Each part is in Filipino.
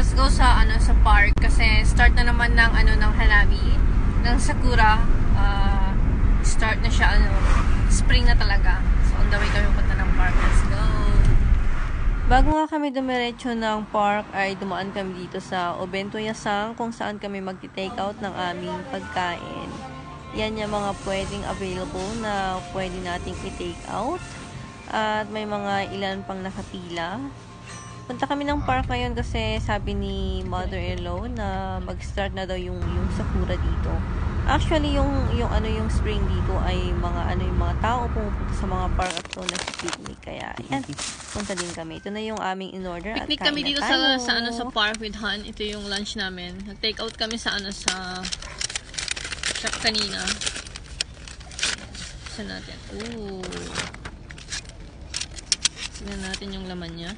let's go sa sa park kasi start na naman ng ng Hanabi, ng Sakura. Start na siya spring na talaga. So on the way kami punta ng park. Let's go. Bago nga kami dumiretso ng park ay dumaan kami dito sa Obento Yasang kung saan kami magti-take out ng aming pagkain. Yan yung mga pwedeng available na pwede nating i-take out. At may mga ilan pang nakapila. Punta kami ng park ngayon kasi sabi ni mother-in-law na mag-start na daw yung Sakura dito. Actually, yung spring dito ay yung mga tao pumupunta sa mga park at so nag-picnic. Kaya, yan, punta din kami. Ito na yung aming in-order at kain na tayo. Picnic kami dito sa park with Han. Ito yung lunch namin. Nag-take out kami sa shop kanina. Saan natin? Ooh. Tignan natin yung laman niya.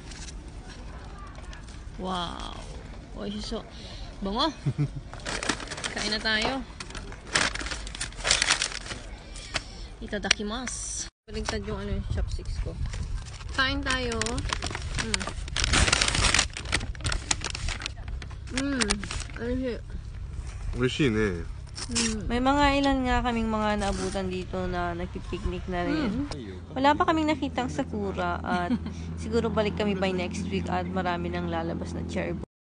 Wow. Oy, so bango. Kain na tayo. Itadakimasu. Baligtad yung chopsticks ko. Kain tayo. Ano siya? 美味しいね。 May mga ilan nga kaming mga naabutan dito na nagpipiknik na rin. Wala pa kaming nakitang Sakura at siguro balik kami by next week at marami nang lalabas na cherry